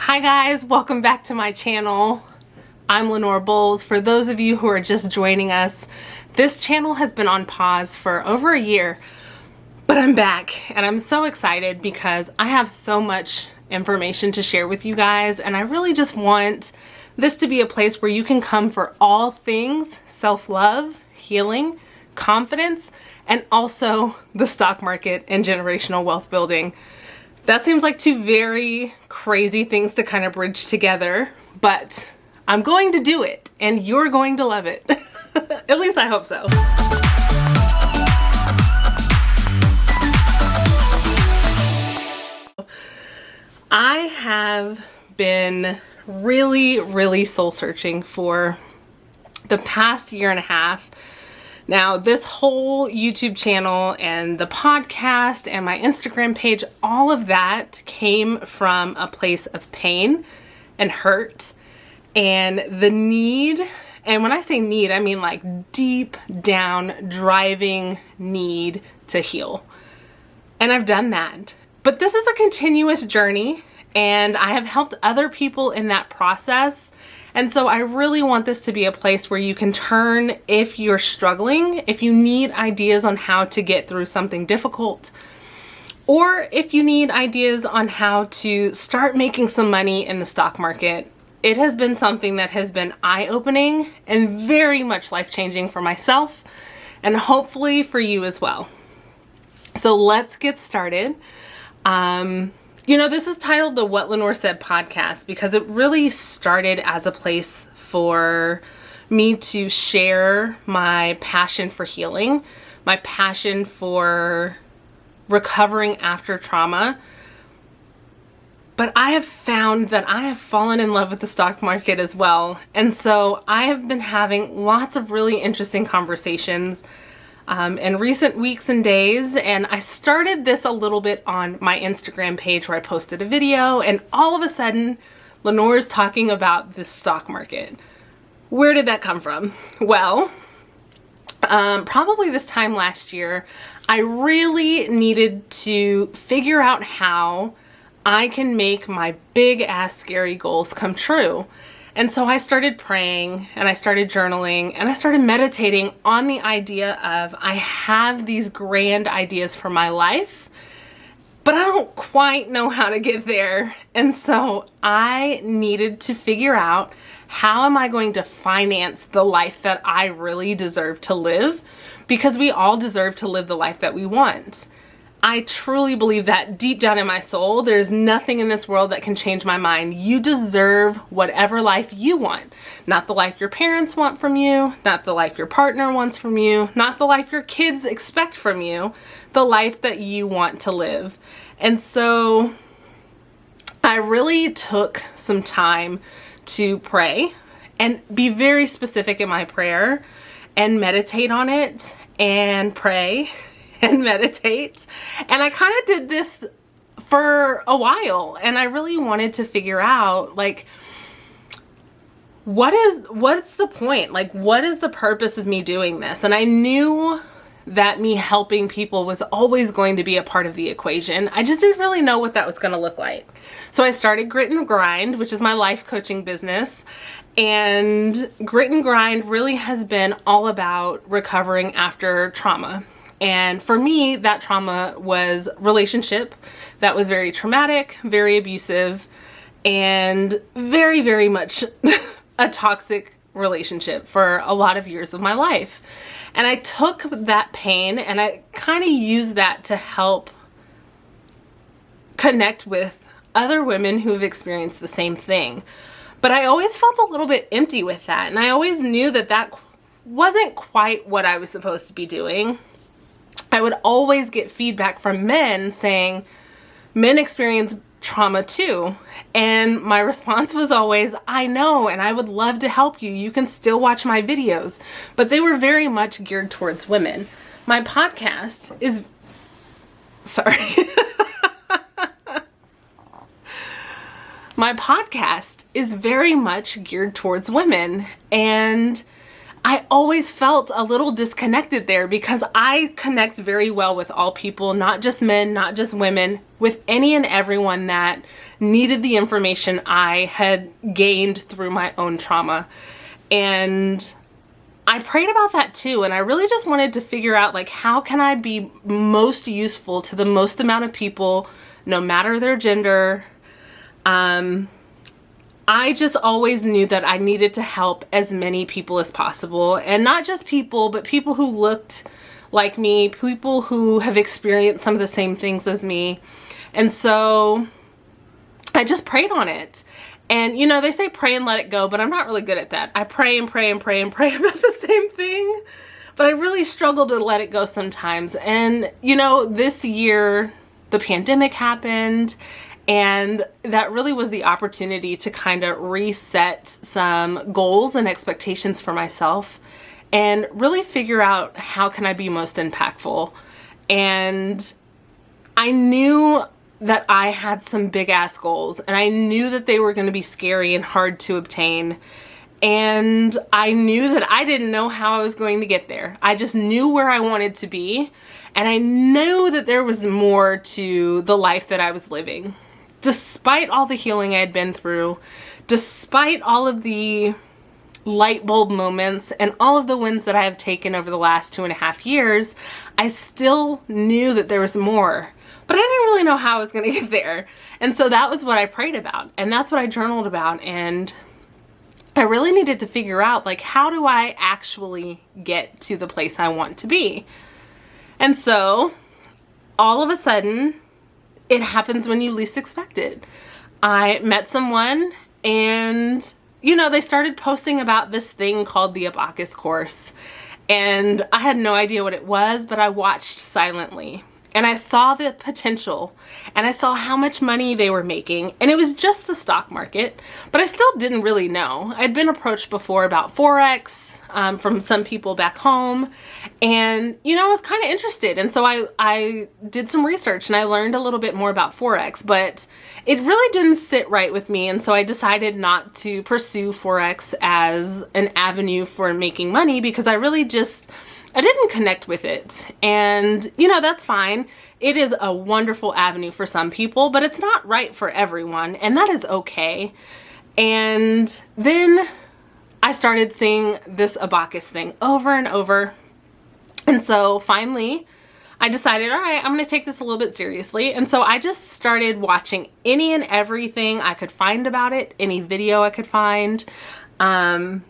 Hi guys, welcome back to my channel. I'm Lenore Bowles. For those of you who are just joining us, this channel has been on pause for over a year, but I'm back and I'm so excited because I have so much information to share with you guys, and I really just want this to be a place where you can come for all things self-love, healing, confidence, and also the stock market and generational wealth building. That seems like two very crazy things to kind of bridge together, but I'm going to do it and you're going to love it. At least I hope so. I have been really soul searching for the past year and a half. Now, this whole YouTube channel and the podcast and my Instagram page, all of that came from a place of pain and hurt and the need. And when I say need, I mean like deep down driving need to heal. And I've done that. But this is a continuous journey, and I have helped other people in that process. And so I really want this to be a place where you can turn if you're struggling, if you need ideas on how to get through something difficult, or if you need ideas on how to start making some money in the stock market. It has been something that has been eye-opening and very much life-changing for myself, and hopefully for you as well. So let's get started. You know, this is titled the What Lenore Said podcast because it really started as a place for me to share my passion for healing, my passion for recovering after trauma. But I have found that I have fallen in love with the stock market as well. And so I have been having lots of really interesting conversations in recent weeks and days, and I started this a little bit on my Instagram page where I posted a video, and all of a sudden Lenore's talking about the stock market. Where did that come from? Well, probably this time last year, I really needed to figure out how I can make my big ass scary goals come true. And so I started praying and I started journaling and I started meditating on the idea of I have these grand ideas for my life, but I don't quite know how to get there. And so I needed to figure out, how am I going to finance the life that I really deserve to live? Because we all deserve to live the life that we want. I truly believe that deep down in my soul. There's nothing in this world that can change my mind. You deserve whatever life you want. Not the life your parents want from you, not the life your partner wants from you, not the life your kids expect from you, the life that you want to live. And so I really took some time to pray and be very specific in my prayer and meditate on it and pray and meditate. And I kind of did this for a while, and I really wanted to figure out, like, what's the point? Like, what is the purpose of me doing this? And I knew that me helping people was always going to be a part of the equation. I just didn't really know what that was going to look like. So I started Grit and Grind, which is my life coaching business. And Grit and Grind really has been all about recovering after trauma. And for me, that trauma was relationship that was very traumatic, very abusive, and very much a toxic relationship for a lot of years of my life. And I took that pain and I kind of used that to help connect with other women who have experienced the same thing. But I always felt a little bit empty with that. And I always knew that that wasn't quite what I was supposed to be doing. I would always get feedback from men saying, men experience trauma too. And my response was always, I know, and I would love to help you. You can still watch my videos. But they were very much geared towards women. My podcast is, my podcast is very much geared towards women. And I always felt a little disconnected there, because I connect very well with all people, not just men, not just women, with any and everyone that needed the information I had gained through my own trauma. And I prayed about that too, and I really just wanted to figure out, like, how can I be most useful to the most amount of people, no matter their gender. I just always knew that I needed to help as many people as possible, and not just people, but people who looked like me, people who have experienced some of the same things as me. And so I just prayed on it. And you know, they say pray and let it go, but I'm not really good at that. I pray and pray and pray and pray about the same thing, but I really struggle to let it go sometimes. And you know, this year the pandemic happened, and that really was the opportunity to kind of reset some goals and expectations for myself and really figure out how can I be most impactful. And I knew that I had some big ass goals, and I knew that they were going to be scary and hard to obtain. And I knew that I didn't know how I was going to get there. I just knew where I wanted to be, and I knew that there was more to the life that I was living. Despite all the healing I had been through, despite all of the light bulb moments and all of the wins that I have taken over the last 2.5 years, I still knew that there was more, but I didn't really know how I was going to get there. And so that was what I prayed about, and that's what I journaled about. And I really needed to figure out, like, how do I actually get to the place I want to be? And so all of a sudden, it happens when you least expect it. I met someone, and you know, they started posting about this thing called the Abacus course, and I had no idea what it was, but I watched silently, and I saw the potential, and I saw how much money they were making, and it was just the stock market, but I still didn't really know. I'd been approached before about Forex from some people back home, and you know, I was kind of interested, and so I did some research and I learned a little bit more about Forex, but it really didn't sit right with me, and so I decided not to pursue Forex as an avenue for making money, because I didn't connect with it. And you know, that's fine. It is a wonderful avenue for some people, but it's not right for everyone, and that is okay. And then I started seeing this Abacus thing over and over. And so finally I decided, all right, I'm going to take this a little bit seriously. And so I just started watching any and everything I could find about it, any video I could find. I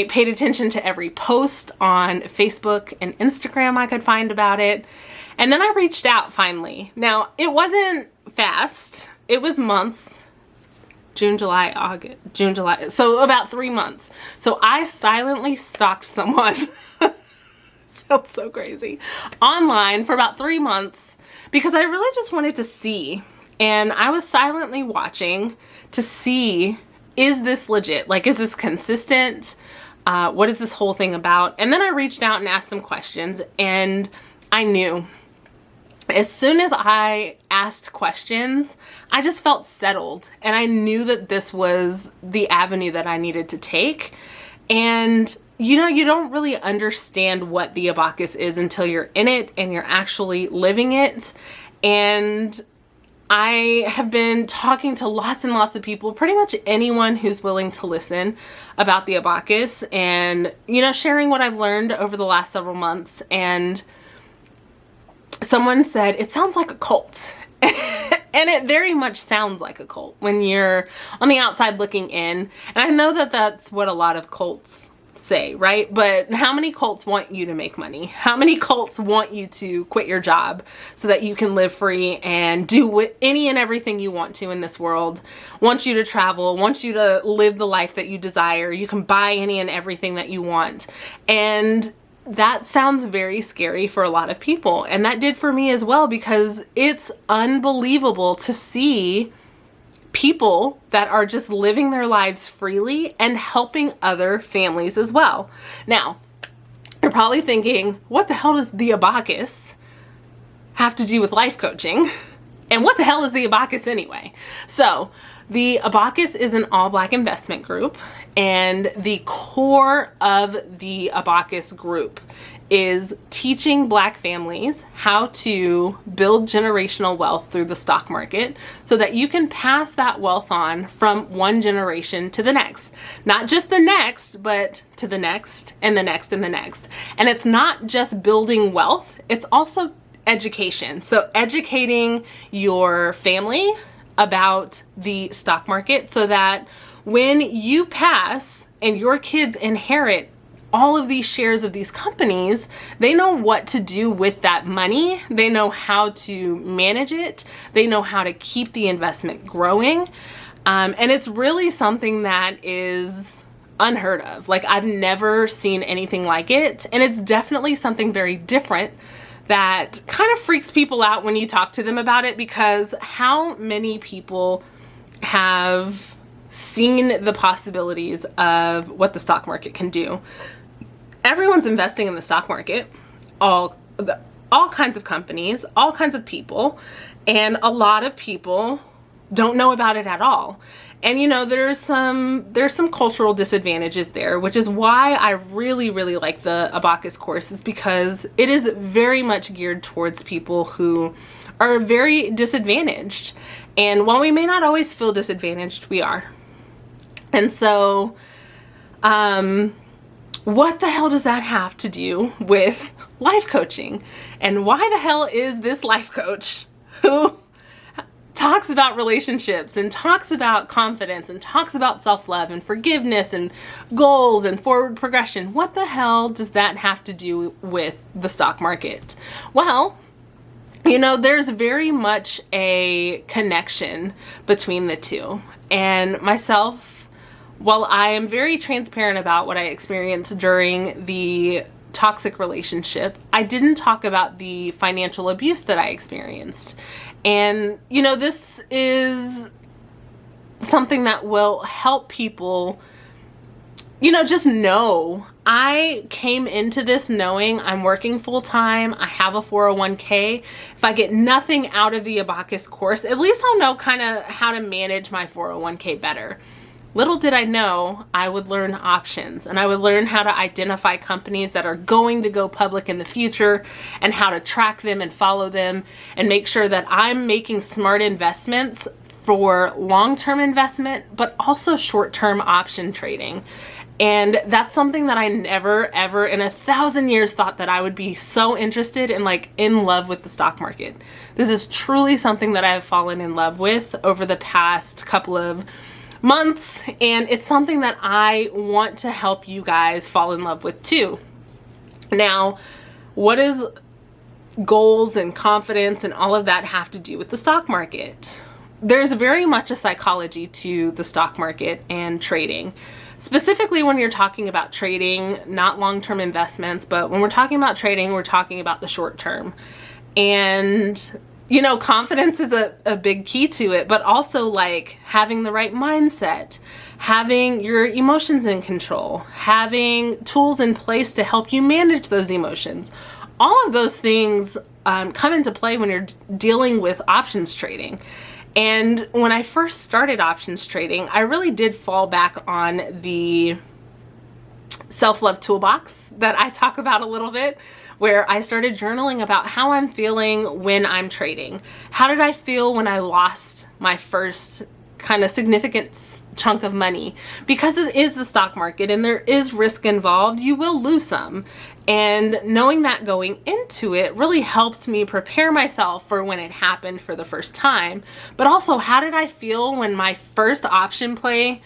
paid attention to every post on Facebook and Instagram I could find about it. And then I reached out finally. Now, it wasn't fast. It was months. June, July, August, June, July. So about 3 months. So I silently stalked someone. Sounds so crazy. Online for about 3 months, because I really just wanted to see. And I was silently watching to see, is this legit? Like, is this consistent? What is this whole thing about? And then I reached out and asked some questions, and I knew. As soon as I asked questions, I just felt settled, and I knew that this was the avenue that I needed to take. And you know, you don't really understand what the Abacus is until you're in it and you're actually living it. And I have been talking to lots and lots of people, pretty much anyone who's willing to listen, about the Abacus, and you know, sharing what I've learned over the last several months. And someone said, it sounds like a cult. And it very much sounds like a cult when you're on the outside looking in. And I know that that's what a lot of cults say, right? But how many cults want you to make money? How many cults want you to quit your job so that you can live free and do any and everything you want to in this world? Want you to travel, want you to live the life that you desire. You can buy any and everything that you want. And that sounds very scary for a lot of people. And that did for me as well, because it's unbelievable to see people that are just living their lives freely and helping other families as well. Now, you're probably thinking, what the hell does the Abacus have to do with life coaching? And what the hell is the Abacus anyway? So the Abacus is an all-black investment group, and the core of the Abacus group is teaching Black families how to build generational wealth through the stock market so that you can pass that wealth on from one generation to the next. Not just the next, but to the next and the next and the next. And it's not just building wealth, it's also education. So educating your family about the stock market so that when you pass and your kids inherit all of these shares of these companies, they know what to do with that money. They know how to manage it. They know how to keep the investment growing. And it's really something that is unheard of. Like, I've never seen anything like it. And it's definitely something very different that kind of freaks people out when you talk to them about it, because how many people have seen the possibilities of what the stock market can do? Everyone's investing in the stock market, all kinds of companies, all kinds of people, and a lot of people don't know about it at all. And you know, there's some cultural disadvantages there, which is why I really like the Abacus courses, because it is very much geared towards people who are very disadvantaged. And while we may not always feel disadvantaged, we are. And so, what the hell does that have to do with life coaching? And why the hell is this life coach who talks about relationships and talks about confidence and talks about self-love and forgiveness and goals and forward progression? What the hell does that have to do with the stock market? Well, you know, there's very much a connection between the two. And myself, while I am very transparent about what I experienced during the toxic relationship, I didn't talk about the financial abuse that I experienced. And, you know, this is something that will help people, you know, just know. I came into this knowing I'm working full time. I have a 401k. If I get nothing out of the Abacus course, at least I'll know kind of how to manage my 401k better. Little did I know I would learn options, and I would learn how to identify companies that are going to go public in the future and how to track them and follow them and make sure that I'm making smart investments for long-term investment, but also short-term option trading. And that's something that I never, ever in 1,000 years thought that I would be so interested in, like in love with the stock market. This is truly something that I have fallen in love with over the past couple of months, and it's something that I want to help you guys fall in love with too. Now, what does goals and confidence and all of that have to do with the stock market? There's very much a psychology to the stock market and trading. Specifically when you're talking about trading, not long-term investments, but when we're talking about trading, we're talking about the short term. And you know, confidence is a big key to it, but also like having the right mindset, having your emotions in control, having tools in place to help you manage those emotions. All of those things come into play when you're dealing with options trading. And when I first started options trading, I really did fall back on the self-love toolbox that I talk about a little bit, where I started journaling about how I'm feeling when I'm trading. How did I feel when I lost my first kind of significant chunk of money? Because it is the stock market and there is risk involved, you will lose some. And knowing that going into it really helped me prepare myself for when it happened for the first time. But also, how did I feel when my first option play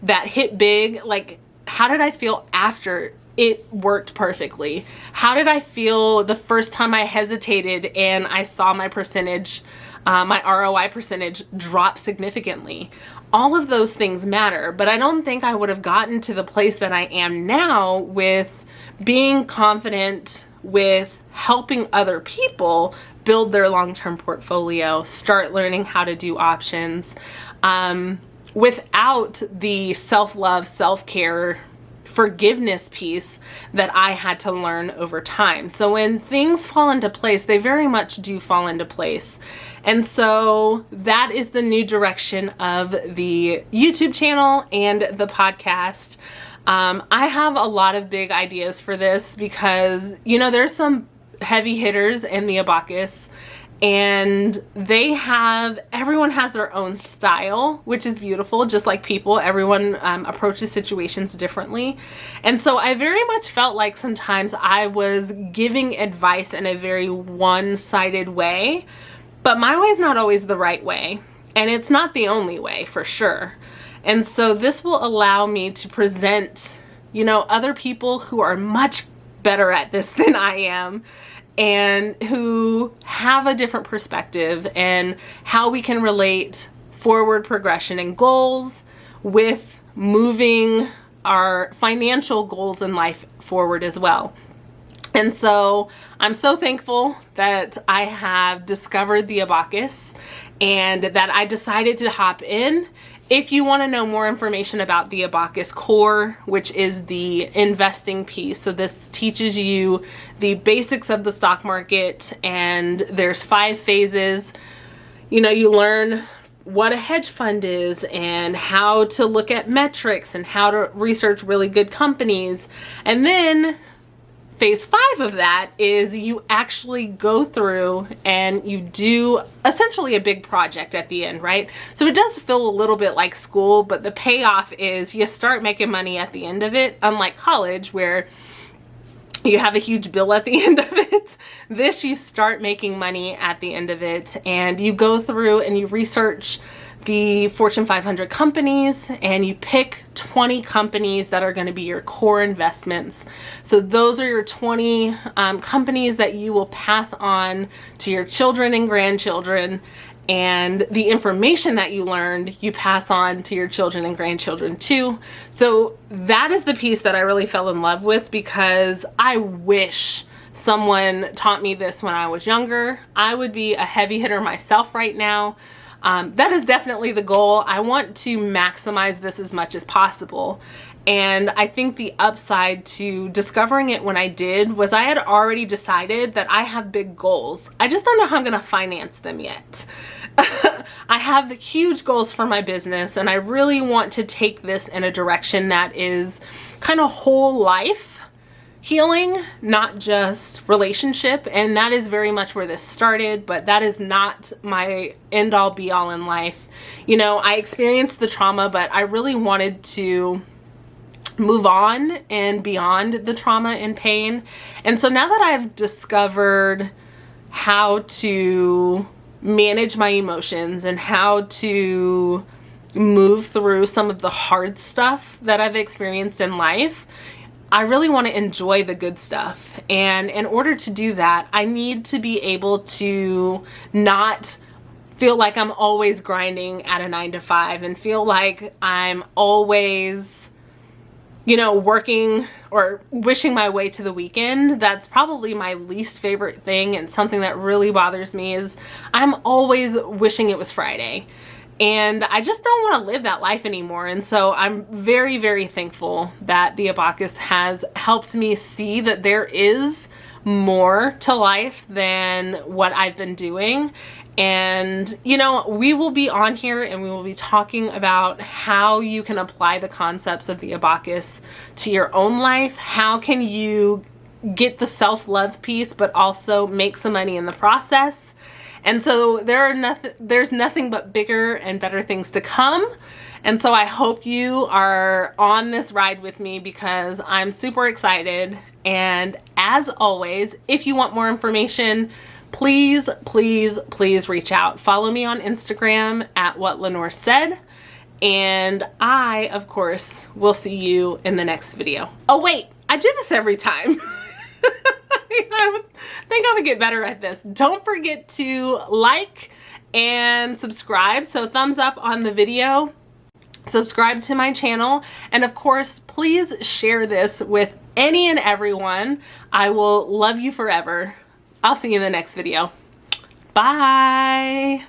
that hit big, like how did I feel after it worked perfectly? How did I feel the first time I hesitated and I saw my percentage, my ROI percentage drop significantly? All of those things matter, but I don't think I would have gotten to the place that I am now with being confident with helping other people build their long-term portfolio, start learning how to do options, without the self-love, self-care forgiveness piece that I had to learn over time. So when things fall into place, they very much do fall into place. And so that is the new direction of the YouTube channel and the podcast. I have a lot of big ideas for this because, you know, there's some heavy hitters in the Abacus, and everyone has their own style, which is beautiful. Just like people, everyone approaches situations differently. And so I very much felt like sometimes I was giving advice in a very one-sided way, but my way is not always the right way. And it's not the only way, for sure. And so this will allow me to present, you know, other people who are much better at this than I am, and who have a different perspective, and how we can relate forward progression and goals with moving our financial goals in life forward as well. And so I'm so thankful that I have discovered the Abacus and that I decided to hop in. If you want to know more information about the Abacus Core, which is the investing piece, so this teaches you the basics of the stock market, and there's 5 phases. You know, you learn what a hedge fund is and how to look at metrics and how to research really good companies. And then phase 5 of that is you actually go through and you do essentially a big project at the end, right? So it does feel a little bit like school, but the payoff is you start making money at the end of it, unlike college where you have a huge bill at the end of it. This, you start making money at the end of it, and you go through and you research the Fortune 500 companies, and you pick 20 companies that are going to be your core investments. So those are your 20 companies that you will pass on to your children and grandchildren, and the information that you learned you pass on to your children and grandchildren too. So that is the piece that I really fell in love with, because I wish someone taught me this when I was younger. I would be a heavy hitter myself right now. That is definitely the goal. I want to maximize this as much as possible. And I think the upside to discovering it when I did was I had already decided that I have big goals. I just don't know how I'm going to finance them yet. I have huge goals for my business, and I really want to take this in a direction that is kind of whole life healing, not just relationship. And that is very much where this started, but that is not my end all be all in life. You know, I experienced the trauma, but I really wanted to move on and beyond the trauma and pain. And so now that I've discovered how to manage my emotions and how to move through some of the hard stuff that I've experienced in life, I really want to enjoy the good stuff. And in order to do that, I need to be able to not feel like I'm always grinding at a 9-to-5 and feel like I'm always, you know, working or wishing my way to the weekend. That's probably my least favorite thing, and something that really bothers me is I'm always wishing it was Friday. And I just don't want to live that life anymore. And so I'm very, very thankful that the Abacus has helped me see that there is more to life than what I've been doing. And, you know, we will be on here and we will be talking about how you can apply the concepts of the Abacus to your own life. How can you get the self-love piece, but also make some money in the process? And so there's nothing but bigger and better things to come. And so I hope you are on this ride with me, because I'm super excited. And as always, if you want more information, please, please, please reach out. Follow me on Instagram at What Lenore Said. And I, of course, will see you in the next video. Oh wait, I do this every time. I think I would get better at this. Don't forget to like and subscribe. So thumbs up on the video, subscribe to my channel, and of course, please share this with any and everyone. I will love you forever. I'll see you in the next video. Bye.